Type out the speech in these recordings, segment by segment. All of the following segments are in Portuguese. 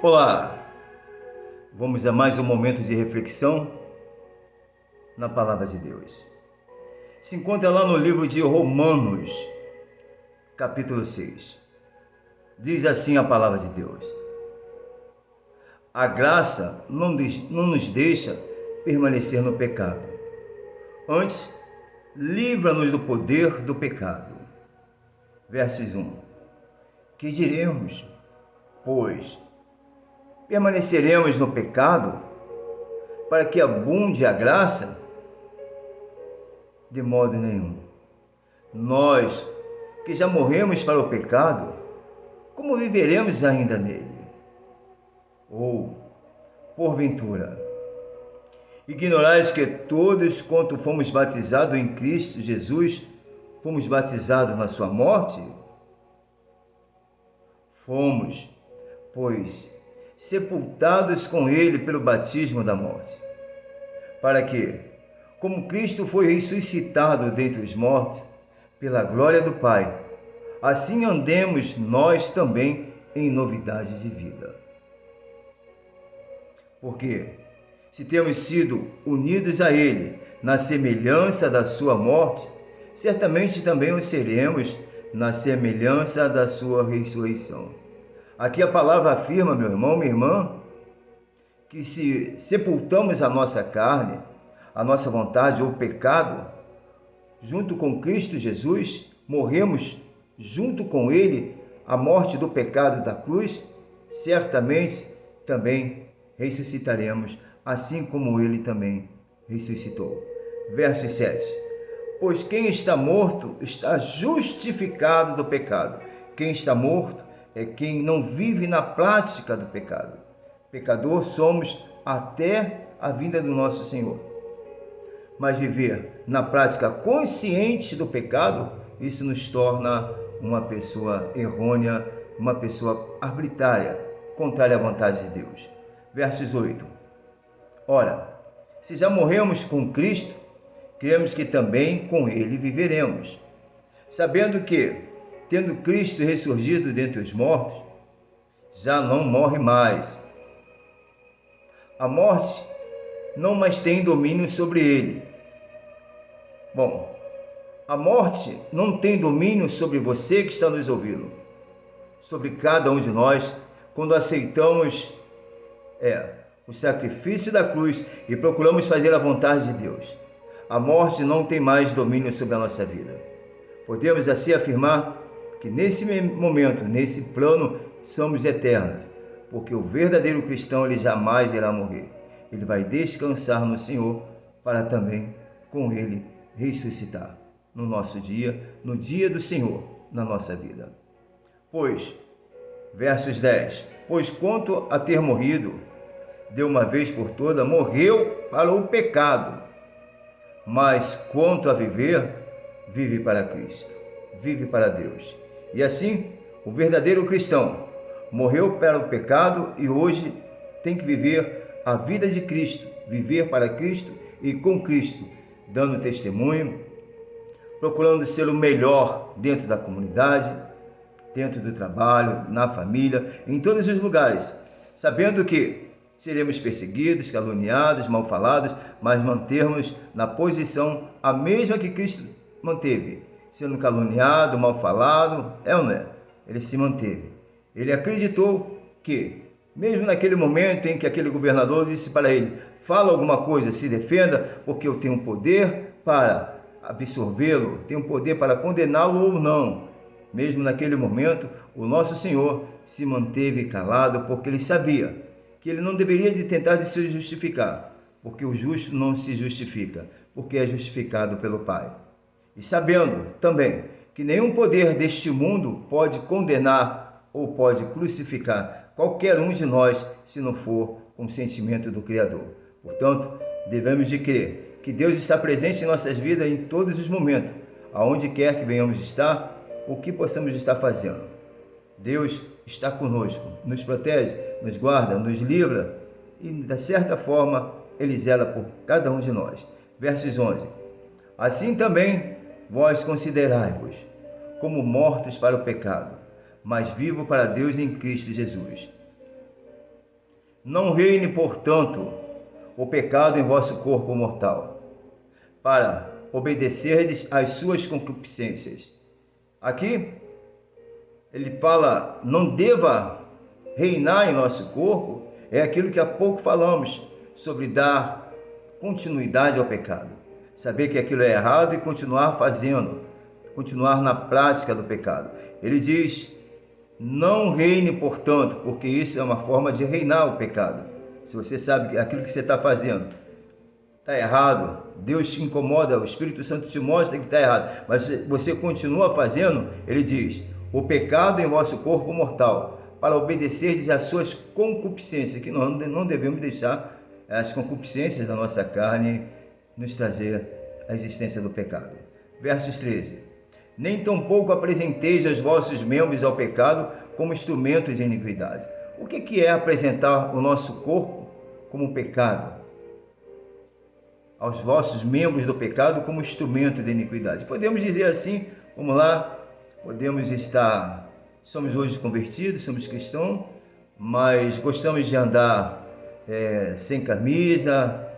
Olá, vamos a mais um momento de reflexão na Palavra de Deus. Se encontra lá no livro de Romanos, capítulo 6. Diz assim a Palavra de Deus: a graça não nos deixa permanecer no pecado. Antes, livra-nos do poder do pecado. Versos 1. Que diremos, pois? Permaneceremos no pecado para que abunde a graça? De modo nenhum. Nós, que já morremos para o pecado, como viveremos ainda nele? Ou, porventura, ignorais que todos quanto fomos batizados em Cristo Jesus, fomos batizados na sua morte? Fomos, pois, sepultados com ele pelo batismo da morte, para que, como Cristo foi ressuscitado dentre os mortos, pela glória do Pai, assim andemos nós também em novidade de vida. Porque, se temos sido unidos a ele na semelhança da sua morte, certamente também o seremos na semelhança da sua ressurreição. Aqui a palavra afirma, meu irmão, minha irmã, que se sepultamos a nossa carne, a nossa vontade ou o pecado, junto com Cristo Jesus, morremos junto com ele a morte do pecado da cruz, certamente também ressuscitaremos, assim como ele também ressuscitou. Verso 7. Pois quem está morto está justificado do pecado. Quem está morto é quem não vive na prática do pecado. Pecador somos até a vinda do nosso Senhor. Mas viver na prática consciente do pecado, isso nos torna uma pessoa errônea, uma pessoa arbitrária, contrária à vontade de Deus. Versos 8. Ora, se já morremos com Cristo, cremos que também com ele viveremos, sabendo que, tendo Cristo ressurgido dentre os mortos, já não morre mais. A morte não mais tem domínio sobre ele. Bom, a morte não tem domínio sobre você que está nos ouvindo, sobre cada um de nós, quando aceitamos o sacrifício da cruz e procuramos fazer a vontade de Deus. A morte não tem mais domínio sobre a nossa vida. Podemos assim afirmar que nesse momento, nesse plano, somos eternos, porque o verdadeiro cristão ele jamais irá morrer. Ele vai descansar no Senhor para também com ele ressuscitar no nosso dia, no dia do Senhor, na nossa vida. Pois, versos 10, pois quanto a ter morrido, de uma vez por toda, morreu para o pecado, mas quanto a viver, vive para Cristo, vive para Deus. E assim, o verdadeiro cristão morreu para o pecado e hoje tem que viver a vida de Cristo, viver para Cristo e com Cristo, dando testemunho, procurando ser o melhor dentro da comunidade, dentro do trabalho, na família, em todos os lugares, sabendo que seremos perseguidos, caluniados, mal falados, mas mantermos na posição a mesma que Cristo manteve, sendo caluniado, mal falado, ou não é? Ele se manteve. Ele acreditou que, mesmo naquele momento em que aquele governador disse para ele, fala alguma coisa, se defenda, porque eu tenho poder para absorvê-lo, tenho poder para condená-lo ou não. Mesmo naquele momento, o nosso Senhor se manteve calado, porque ele sabia que ele não deveria de tentar de se justificar, porque o justo não se justifica, porque é justificado pelo Pai. E sabendo também que nenhum poder deste mundo pode condenar ou pode crucificar qualquer um de nós, se não for com o sentimento do Criador. Portanto, devemos de crer que Deus está presente em nossas vidas em todos os momentos, aonde quer que venhamos estar, o que possamos estar fazendo. Deus está conosco, nos protege, nos guarda, nos livra e, de certa forma, Ele zela por cada um de nós. Versos 11. Assim também vós considerai-vos como mortos para o pecado, mas vivo para Deus em Cristo Jesus. Não reine, portanto, o pecado em vosso corpo mortal, para obedecerdes às suas concupiscências. Aqui, ele fala, não deva reinar em nosso corpo, é aquilo que há pouco falamos, sobre dar continuidade ao pecado. Saber que aquilo é errado e continuar fazendo, continuar na prática do pecado. Ele diz, não reine, portanto, porque isso é uma forma de reinar o pecado. Se você sabe que aquilo que você está fazendo está errado, Deus te incomoda, o Espírito Santo te mostra que está errado, mas você continua fazendo, ele diz, o pecado em vosso corpo mortal, para obedecerdes às suas concupiscências, que nós não devemos deixar as concupiscências da nossa carne nos trazer a existência do pecado. Versos 13. Nem tampouco apresenteis os vossos membros ao pecado como instrumentos de iniquidade. O que é apresentar o nosso corpo como pecado? Aos vossos membros do pecado como instrumento de iniquidade. Podemos dizer assim, vamos lá, somos hoje convertidos, somos cristãos, mas gostamos de andar sem camisa,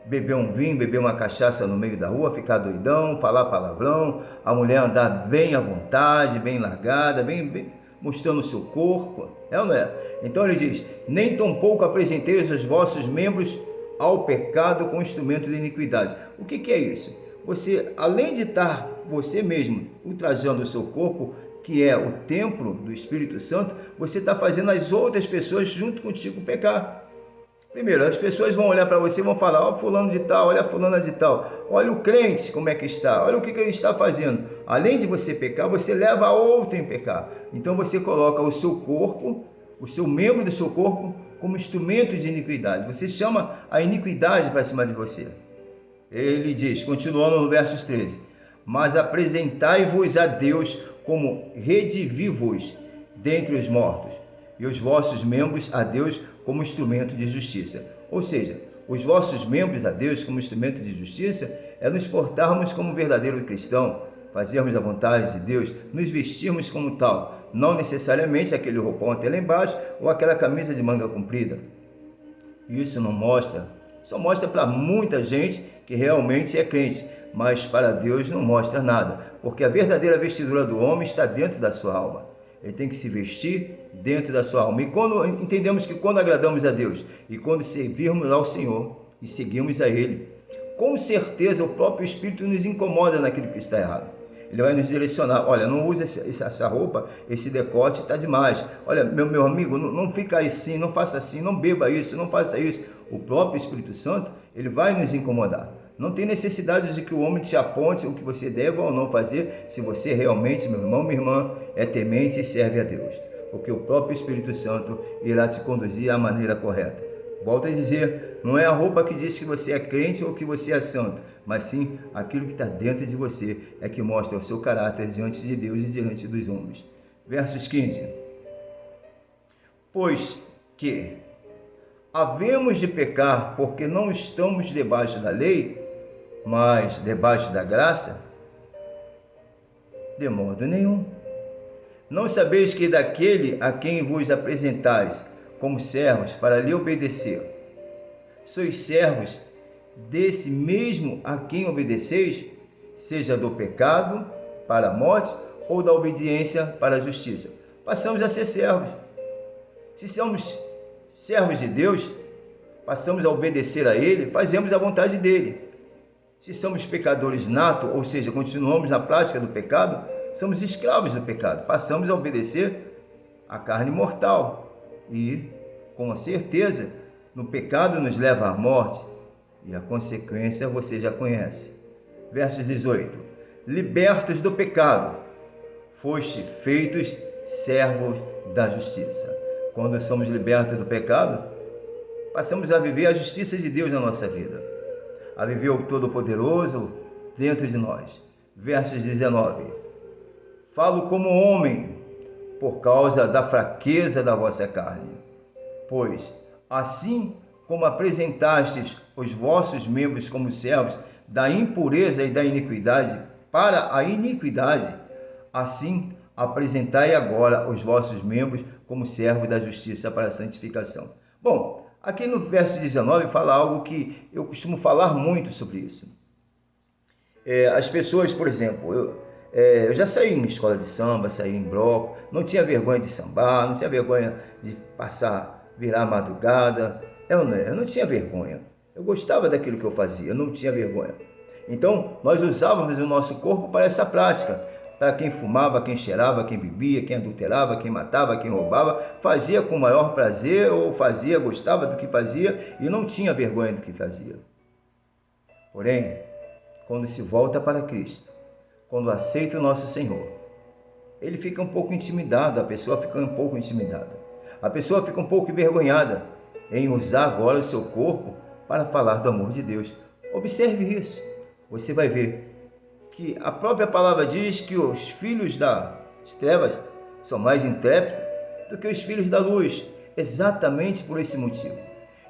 beber um vinho, beber uma cachaça no meio da rua, ficar doidão, falar palavrão, a mulher andar bem à vontade, bem largada, bem mostrando o seu corpo, é ou não é? Então ele diz, nem tampouco apresenteis os vossos membros ao pecado com instrumento de iniquidade. O que é isso? Você, além de estar você mesmo ultrajando o seu corpo, que é o templo do Espírito Santo, você está fazendo as outras pessoas junto contigo pecar. Primeiro, as pessoas vão olhar para você e vão falar, ó, fulano de tal, olha a fulana de tal, olha o crente como é que está, olha o que ele está fazendo. Além de você pecar, você leva a outro em pecar. Então você coloca o seu corpo, o seu membro do seu corpo, como instrumento de iniquidade. Você chama a iniquidade para cima de você. Ele diz, continuando no versos 13, mas apresentai-vos a Deus como redivivos dentre os mortos, e os vossos membros a Deus como instrumento de justiça. Ou seja, os vossos membros a Deus como instrumento de justiça é nos portarmos como verdadeiro cristão, fazermos a vontade de Deus, nos vestirmos como tal, não necessariamente aquele roupão até lá embaixo ou aquela camisa de manga comprida. Isso não mostra, só mostra para muita gente que realmente é crente, mas para Deus não mostra nada, porque a verdadeira vestidura do homem está dentro da sua alma. Ele tem que se vestir dentro da sua alma. E quando entendemos que quando agradamos a Deus e quando servirmos ao Senhor e seguimos a Ele, com certeza o próprio Espírito nos incomoda naquilo que está errado. Ele vai nos direcionar, olha, não use essa roupa, esse decote está demais. Olha, meu amigo, não fica assim, não faça assim, não beba isso, não faça isso. O próprio Espírito Santo, ele vai nos incomodar. Não tem necessidade de que o homem te aponte o que você deve ou não fazer, se você realmente, meu irmão, minha irmã, é temente e serve a Deus. Porque o próprio Espírito Santo irá te conduzir à maneira correta. Volto a dizer, não é a roupa que diz que você é crente ou que você é santo, mas sim aquilo que está dentro de você é que mostra o seu caráter diante de Deus e diante dos homens. Versos 15. Pois que havemos de pecar porque não estamos debaixo da lei, mas debaixo da graça? De modo nenhum. Não sabeis que daquele a quem vos apresentais como servos para lhe obedecer, sois servos desse mesmo a quem obedeceis, seja do pecado para a morte ou da obediência para a justiça. Passamos a ser servos. Se somos servos de Deus, passamos a obedecer a Ele, fazemos a vontade dEle. Se somos pecadores natos, ou seja, continuamos na prática do pecado, somos escravos do pecado, passamos a obedecer à carne mortal. E, com certeza, no pecado nos leva à morte, e a consequência você já conhece. Versos 18. Libertos do pecado, foste feitos servos da justiça. Quando somos libertos do pecado, passamos a viver a justiça de Deus na nossa vida, a viver o Todo-Poderoso dentro de nós. Versos 19. Falo como homem, por causa da fraqueza da vossa carne. Pois, assim como apresentastes os vossos membros como servos da impureza e da iniquidade para a iniquidade, assim apresentai agora os vossos membros como servos da justiça para a santificação. Bom, Aqui no verso 19 fala algo que eu costumo falar muito sobre isso. As pessoas, por exemplo, eu já saí em escola de samba, saí em bloco, não tinha vergonha de sambar, não tinha vergonha de virar a madrugada, eu não tinha vergonha. Eu gostava daquilo que eu fazia, eu não tinha vergonha. Então, nós usávamos o nosso corpo para essa prática. Para quem fumava, quem cheirava, quem bebia, quem adulterava, quem matava, quem roubava, fazia com o maior prazer ou gostava do que fazia e não tinha vergonha do que fazia. Porém, quando se volta para Cristo, quando aceita o nosso Senhor, ele fica um pouco intimidado, a pessoa fica um pouco intimidada. A pessoa fica um pouco envergonhada em usar agora o seu corpo para falar do amor de Deus. Observe isso. Você vai ver que a própria palavra diz que os filhos das trevas são mais intrépidos do que os filhos da luz, exatamente por esse motivo.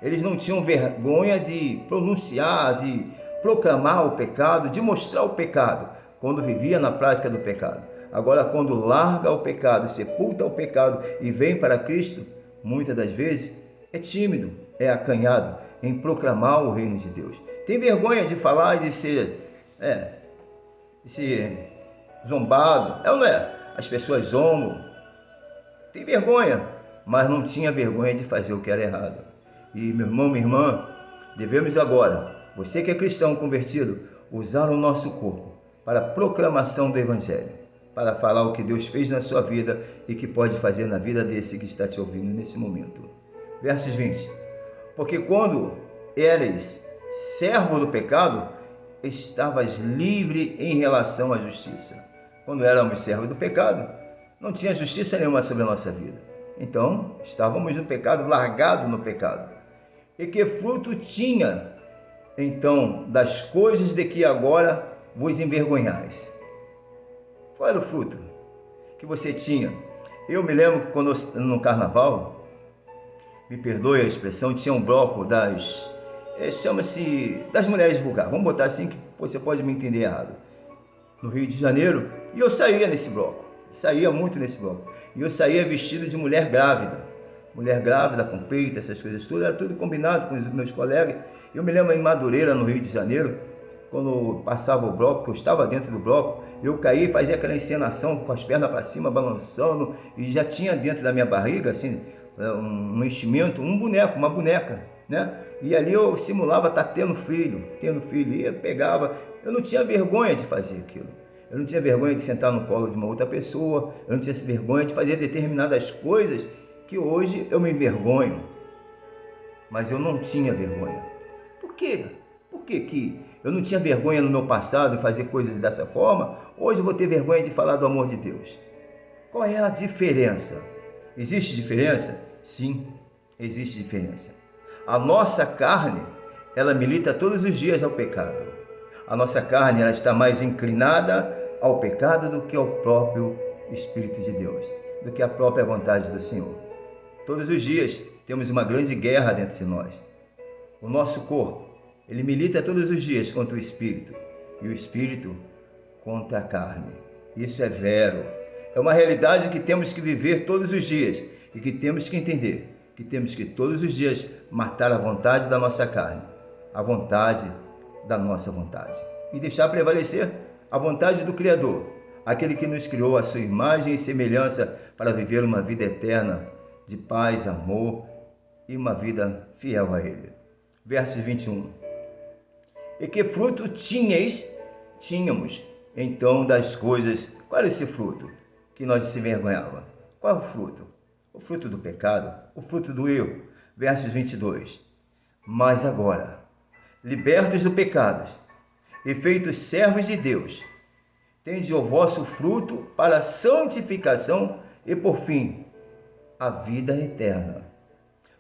Eles não tinham vergonha de pronunciar, de proclamar o pecado, de mostrar o pecado, quando vivia na prática do pecado. Agora, quando larga o pecado, sepulta o pecado e vem para Cristo, muitas das vezes é tímido, é acanhado em proclamar o reino de Deus. Tem vergonha de falar e de ser zombado. É ou não é? As pessoas zombam. Tem vergonha, mas não tinha vergonha de fazer o que era errado. E meu irmão, minha irmã, devemos agora, você que é cristão convertido, usar o nosso corpo para a proclamação do Evangelho, para falar o que Deus fez na sua vida e que pode fazer na vida desse que está te ouvindo nesse momento. Versos 20. Porque quando eres servo do pecado, estavas livre em relação à justiça. Quando éramos servos do pecado, não tinha justiça nenhuma sobre a nossa vida. Então, estávamos no pecado, largados no pecado. E que fruto tinha, então, das coisas de que agora vos envergonhais? Qual era o fruto que você tinha? Eu me lembro quando no carnaval, me perdoe a expressão, tinha um bloco chama-se das mulheres vulgares, vamos botar assim que você pode me entender errado, no Rio de Janeiro, e eu saía nesse bloco, saía muito nesse bloco, e eu saía vestido de mulher grávida com peito, essas coisas todas, era tudo combinado com os meus colegas. Eu me lembro em Madureira, no Rio de Janeiro, quando passava o bloco, que eu estava dentro do bloco, eu caí e fazia aquela encenação com as pernas para cima, balançando, e já tinha dentro da minha barriga, assim, um enchimento, um boneco, uma boneca, né? E ali eu simulava estar tendo filho, e eu pegava, eu não tinha vergonha de fazer aquilo, eu não tinha vergonha de sentar no colo de uma outra pessoa, eu não tinha vergonha de fazer determinadas coisas que hoje eu me envergonho, mas eu não tinha vergonha. Por quê? Por que eu não tinha vergonha no meu passado em fazer coisas dessa forma? Hoje eu vou ter vergonha de falar do amor de Deus. Qual é a diferença? Existe diferença? Sim, existe diferença. A nossa carne, ela milita todos os dias ao pecado. A nossa carne, ela está mais inclinada ao pecado do que ao próprio Espírito de Deus, do que a própria vontade do Senhor. Todos os dias temos uma grande guerra dentro de nós. O nosso corpo, ele milita todos os dias contra o Espírito, e o Espírito contra a carne. Isso é vero. É uma realidade que temos que viver todos os dias e que temos que entender que temos que todos os dias matar a vontade da nossa carne, a vontade da nossa vontade, e deixar prevalecer a vontade do Criador, aquele que nos criou à sua imagem e semelhança para viver uma vida eterna de paz, amor e uma vida fiel a Ele. Versos 21. E que fruto tínhamos, então, das coisas? Qual era esse fruto que nós se envergonhava? Qual é o fruto? O fruto do pecado, o fruto do erro. Versos 22. Mas agora, libertos do pecado e feitos servos de Deus, tende o vosso fruto para a santificação e, por fim, a vida eterna.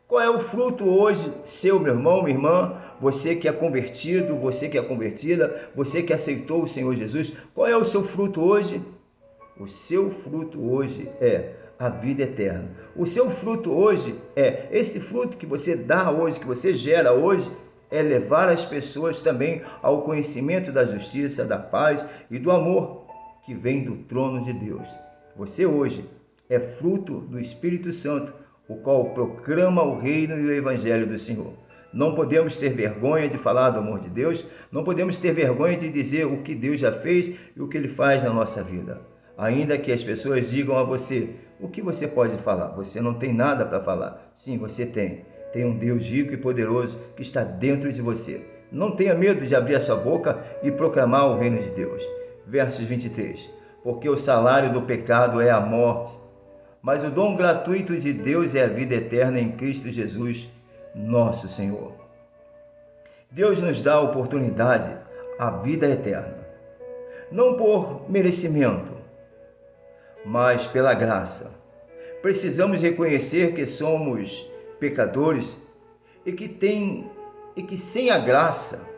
Qual é o fruto hoje seu, meu irmão, minha irmã, você que é convertido, você que é convertida, você que aceitou o Senhor Jesus? Qual é o seu fruto hoje? O seu fruto hoje é a vida eterna. O seu fruto hoje esse fruto que você dá hoje, que você gera hoje, é levar as pessoas também ao conhecimento da justiça, da paz e do amor que vem do trono de Deus. Você hoje é fruto do Espírito Santo, o qual proclama o reino e o evangelho do Senhor. Não podemos ter vergonha de falar do amor de Deus, não podemos ter vergonha de dizer o que Deus já fez e o que Ele faz na nossa vida. Ainda que as pessoas digam a você, o que você pode falar? Você não tem nada para falar. Sim, você tem. Tem um Deus rico e poderoso que está dentro de você. Não tenha medo de abrir a sua boca e proclamar o reino de Deus. Versos 23. Porque o salário do pecado é a morte, mas o dom gratuito de Deus é a vida eterna em Cristo Jesus, nosso Senhor. Deus nos dá a oportunidade, a vida eterna, não por merecimento, mas pela graça. Precisamos reconhecer que somos pecadores e que sem a graça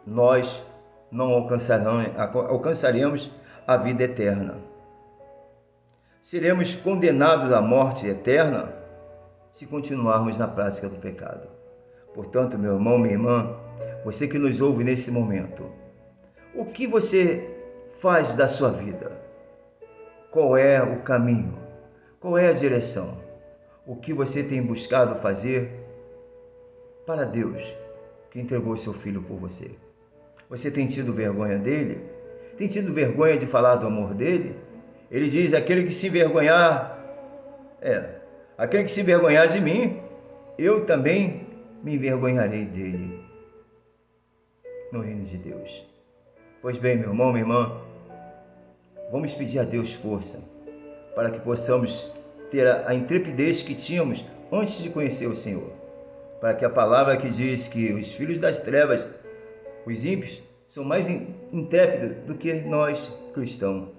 nós não alcançaremos a vida eterna. Seremos condenados à morte eterna se continuarmos na prática do pecado. Portanto, meu irmão, minha irmã, você que nos ouve nesse momento, o que você faz da sua vida? Qual é o caminho? Qual é a direção? O que você tem buscado fazer para Deus, que entregou seu Filho por você? Você tem tido vergonha dele? Tem tido vergonha de falar do amor dele? Ele diz, aquele que se envergonhar de mim, eu também me envergonharei dele no reino de Deus. Pois bem, meu irmão, minha irmã, vamos pedir a Deus força para que possamos ter a intrepidez que tínhamos antes de conhecer o Senhor. Para que a palavra que diz que os filhos das trevas, os ímpios, são mais intrépidos do que nós cristãos.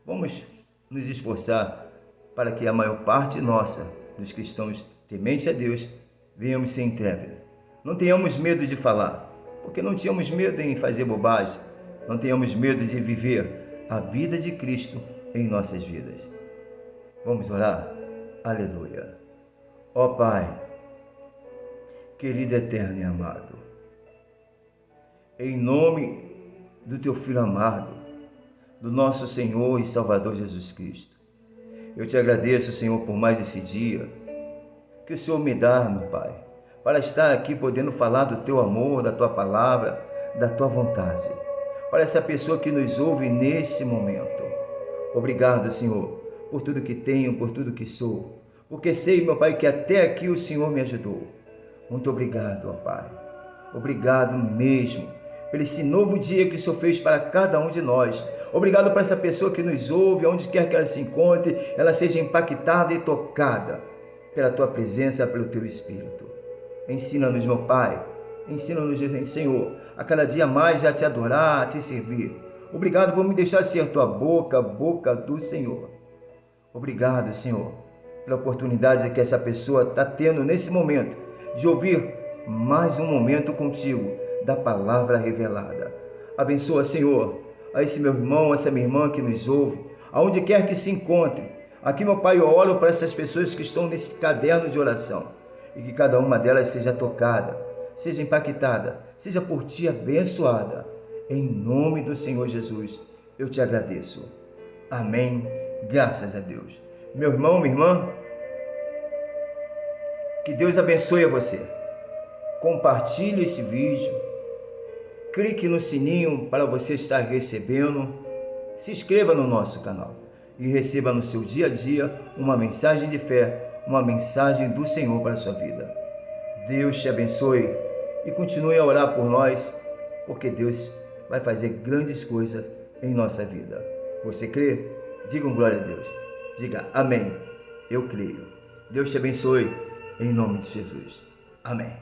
Vamos nos esforçar para que a maior parte nossa, dos cristãos tementes a Deus, venhamos ser intrépidos. Não tenhamos medo de falar, porque não tínhamos medo em fazer bobagem. Não tenhamos medo de viver a vida de Cristo em nossas vidas. Vamos orar? Aleluia. Ó Pai, querido, eterno e amado, em nome do Teu Filho amado, do nosso Senhor e Salvador Jesus Cristo, eu Te agradeço, Senhor, por mais esse dia que o Senhor me dá, meu Pai, para estar aqui podendo falar do Teu amor, da Tua palavra, da Tua vontade, para essa pessoa que nos ouve nesse momento. Obrigado, Senhor, por tudo que tenho, por tudo que sou, porque sei, meu Pai, que até aqui o Senhor me ajudou. Muito obrigado, ó Pai. Obrigado mesmo por esse novo dia que o Senhor fez para cada um de nós. Obrigado por essa pessoa que nos ouve, onde quer que ela se encontre, ela seja impactada e tocada pela Tua presença, pelo Teu Espírito. Ensina-nos, meu Pai, ensina-nos, Senhor, a cada dia mais a Te adorar, a Te servir. Obrigado por me deixar ser Tua boca, a boca do Senhor. Obrigado, Senhor, pela oportunidade que essa pessoa está tendo nesse momento de ouvir mais um momento contigo da palavra revelada. Abençoa, Senhor, a esse meu irmão, essa minha irmã que nos ouve, aonde quer que se encontre. Aqui, meu Pai, eu oro para essas pessoas que estão nesse caderno de oração e que cada uma delas seja tocada, seja impactada, seja por Ti abençoada. Em nome do Senhor Jesus, eu Te agradeço. Amém. Graças a Deus. Meu irmão, minha irmã, que Deus abençoe a você. Compartilhe esse vídeo. Clique no sininho para você estar recebendo. Se inscreva no nosso canal e receba no seu dia a dia uma mensagem de fé, uma mensagem do Senhor para a sua vida. Deus te abençoe e continue a orar por nós, porque Deus vai fazer grandes coisas em nossa vida. Você crê? Diga glória a Deus. Diga amém. Eu creio. Deus te abençoe em nome de Jesus. Amém.